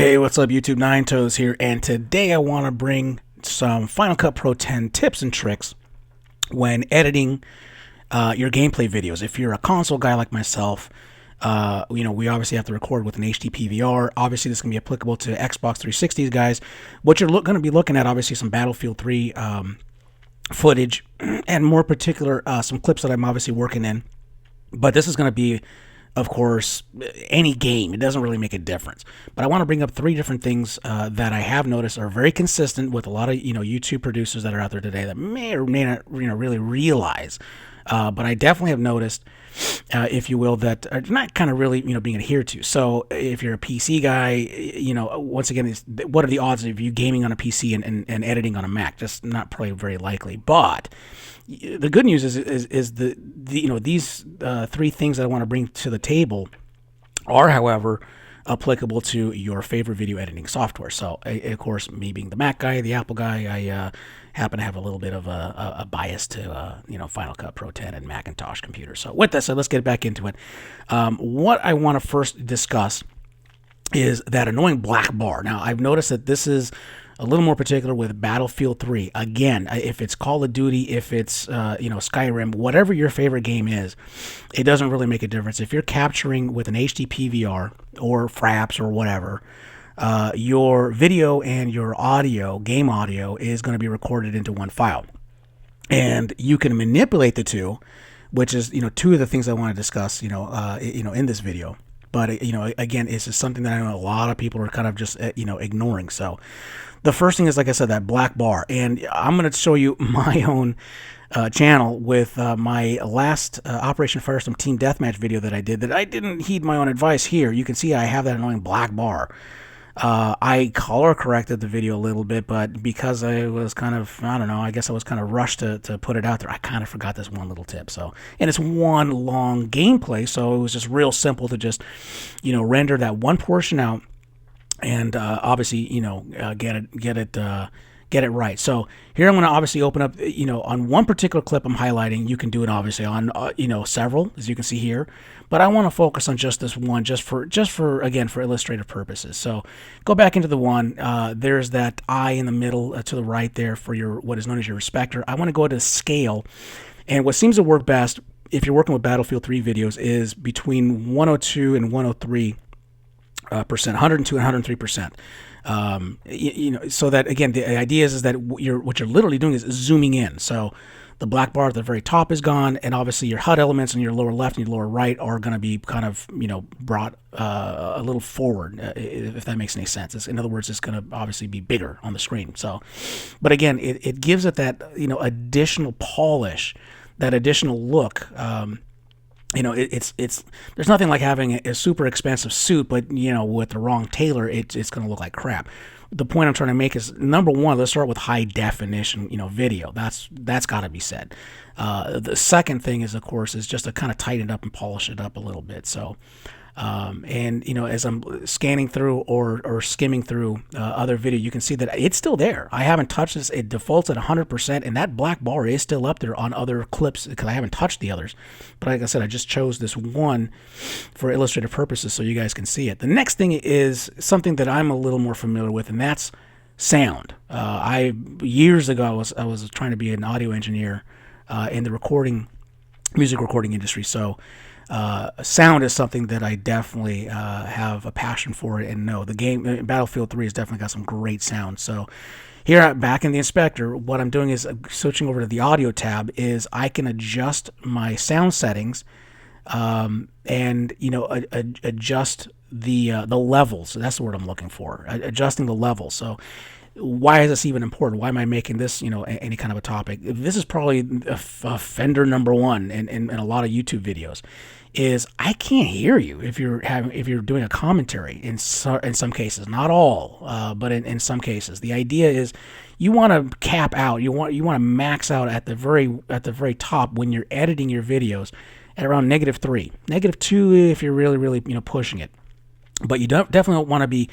Hey, what's up, YouTube? Nine Toes here, and today I want to bring some Final Cut Pro 10 tips and tricks when editing your gameplay videos. If you're a console guy like myself, we obviously have to record with an HD PVR. Obviously, this can be applicable to Xbox 360s guys. What you're going to be looking at, obviously, some Battlefield 3 footage, and more particular, some clips that I'm obviously working in. But this is going to be, of course, any game. It doesn't really make a difference. But I want to bring up three different things that I have noticed are very consistent with a lot of YouTube producers that are out there today that may or may not really realize. But I definitely have noticed, if you will, that are not kind of really being adhered to. So if you're a PC guy, once again, what are the odds of you gaming on a PC and editing on a Mac? Just not probably very likely. But the good news is these three things that I want to bring to the table are, however, applicable to your favorite video editing software. So, of course, me being the Mac guy, the Apple guy, I happen to have a little bit of a bias to Final Cut Pro 10 and Macintosh computers. So, with that said, let's get back into it. What I want to first discuss is that annoying black bar. Now, I've noticed that this is a little more particular with Battlefield 3. Again, if it's Call of Duty, if it's Skyrim, whatever your favorite game is, it doesn't really make a difference. If you're capturing with an HD PVR or Fraps or whatever, your video and your audio, game audio, is going to be recorded into one file. And you can manipulate the two, which is two of the things I want to discuss in this video. But again, it's just something that I know a lot of people are kind of just ignoring. So the first thing is, like I said, that black bar. And I'm going to show you my own channel with my last Operation Firestorm Team Deathmatch video that I did, that I didn't heed my own advice here. You can see I have that annoying black bar. I color corrected the video a little bit, but because I was kind of, I guess I was kind of rushed to put it out there, I kind of forgot this one little tip. So, and it's one long gameplay, so it was just real simple to just, render that one portion out, and obviously, get it right. So here I'm going to obviously open up, on one particular clip I'm highlighting. You can do it obviously on, several, as you can see here, but I want to focus on just this one, just for again, for illustrative purposes. So go back into the one, there's that eye in the middle to the right there for your, what is known as your respector. I want to go to scale, and what seems to work best if you're working with Battlefield 3 videos is between 102 and 103%, 102 and 103%. So that, again, the idea is that what you're literally doing is zooming in. So the black bar at the very top is gone, and obviously your HUD elements in your lower left and your lower right are going to be kind of brought a little forward, if that makes any sense. In other words, it's going to obviously be bigger on the screen. So, but again, it gives it that additional polish, that additional look. It's there's nothing like having a super expensive suit, but with the wrong tailor, it's going to look like crap. The point I'm trying to make is, number one, let's start with high definition, video. That's got to be said. The second thing is, of course, is just to kind of tighten it up and polish it up a little bit. So, as I'm scanning through or skimming through other video, you can see that it's still there. I haven't touched this. It defaults at 100%, and that black bar is still up there on other clips because I haven't touched the others. But like I said, I just chose this one for illustrative purposes so you guys can see it. The next thing is something that I'm a little more familiar with, and that's sound. Years ago, I was trying to be an audio engineer in the music recording industry. So sound is something that I definitely have a passion for, and know the game Battlefield 3 has definitely got some great sound. So here, back in the inspector, what I'm doing is switching over to the audio tab. Is I can adjust my sound settings, and adjust the levels. That's the word I'm looking for. Adjusting the levels. So why is this even important? Why am I making this, any kind of a topic? This is probably a fender number one in a lot of YouTube videos. Is I can't hear you if you're doing a commentary in some cases, not all, but in some cases. The idea is you want to cap out, you want to max out at the very top when you're editing your videos at around -3, -2 if you're really pushing it. But you definitely don't want to be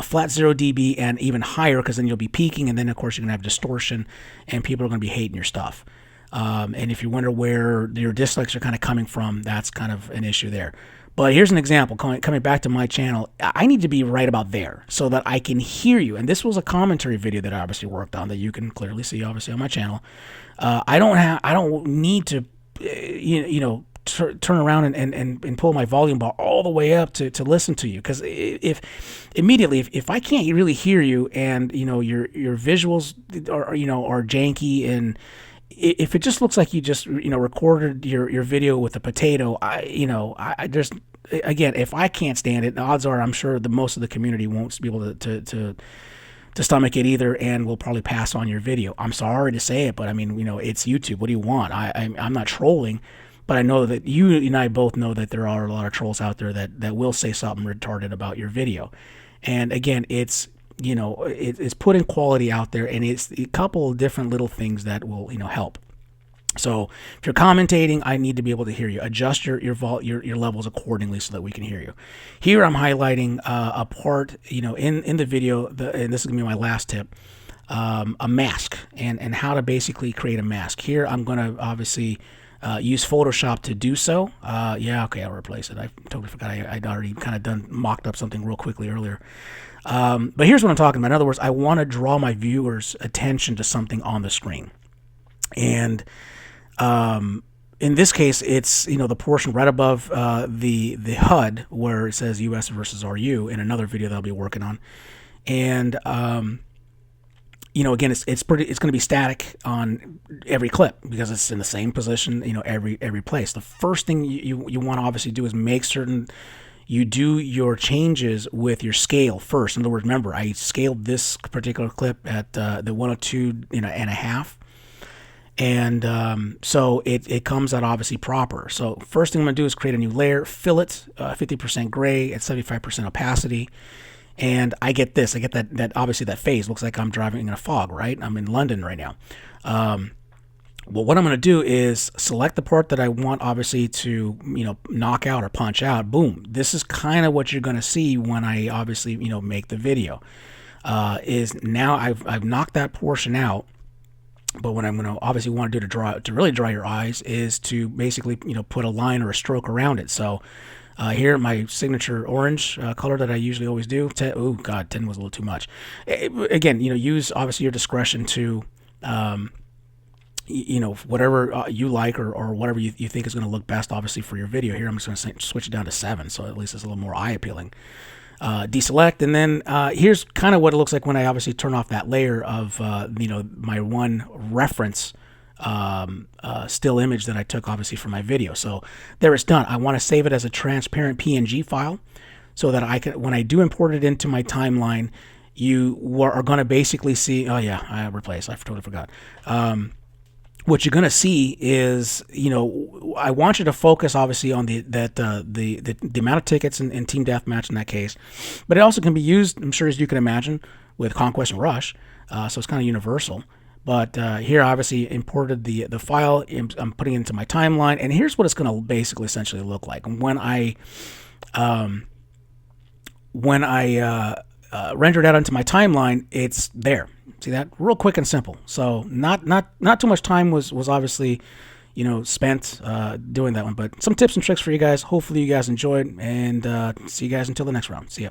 flat 0 dB and even higher, because then you'll be peaking, and then of course you're gonna have distortion, and people are gonna be hating your stuff. And if you wonder where your dislikes are kind of coming from, that's kind of an issue there. But here's an example, coming back to my channel. I need to be right about there so that I can hear you. And this was a commentary video that I obviously worked on that you can clearly see obviously on my channel. I don't need to, turn around and pull my volume bar all the way up to listen to you, because if I can't really hear you, and your visuals are janky, and if it just looks like you just recorded your video with a potato, I just, again, if I can't stand it, the odds are I'm sure the most of the community won't be able to stomach it either, and will probably pass on your video. I'm sorry to say it, but I mean, it's YouTube. What do you want? I'm not trolling, but I know that you and I both know that there are a lot of trolls out there that will say something retarded about your video. And again, it's it's putting quality out there, and it's a couple of different little things that will help. So if you're commentating, I need to be able to hear you. Adjust your levels accordingly so that we can hear you. Here I'm highlighting a part, in the video, and this is gonna be my last tip, a mask, and how to basically create a mask. Here I'm gonna obviously use Photoshop to do so. Yeah, okay, I'll replace it. I totally forgot. I'd already kind of mocked up something real quickly earlier. But here's what I'm talking about. In other words, I want to draw my viewers' attention to something on the screen. And in this case, it's the portion right above the HUD where it says US versus RU in another video that I'll be working on. And again, it's going to be static on every clip because it's in the same position, every place. The first thing you want to obviously do is make certain you do your changes with your scale first. In other words, remember, I scaled this particular clip at the 102 and a half. And so it comes out obviously proper. So first thing I'm going to do is create a new layer, fill it 50% gray at 75% opacity. And I get this. I get that obviously that phase looks like I'm driving in a fog, right? I'm in London right now. Well, what I'm going to do is select the part that I want obviously to, knock out or punch out. Boom. This is kind of what you're going to see when I obviously, make the video. Is now I've knocked that portion out. But what I'm going to obviously want to do to really dry your eyes is to basically, put a line or a stroke around it. So here, my signature orange color that I usually always do. Oh God, 10 was a little too much. Again, use obviously your discretion to, whatever you like or whatever you think is going to look best, obviously for your video. Here, I'm just going to switch it down to 7, so at least it's a little more eye appealing. Deselect, and then here's kind of what it looks like when I obviously turn off that layer of my one reference still image that I took obviously for my video. So there it's done. I want to save it as a transparent PNG file so that I can, when I do import it into my timeline, you are going to basically see, oh yeah, I totally forgot. What you're going to see is, I want you to focus obviously on the amount of tickets in Team Deathmatch in that case, but it also can be used, I'm sure, as you can imagine, with Conquest and Rush. So it's kind of universal. But here, I obviously imported the file. I'm putting it into my timeline, and here's what it's going to basically essentially look like when I render it out into my timeline. It's there. See that? Real quick and simple. So not too much time was obviously, spent doing that one. But some tips and tricks for you guys. Hopefully you guys enjoyed, and see you guys until the next round. See ya.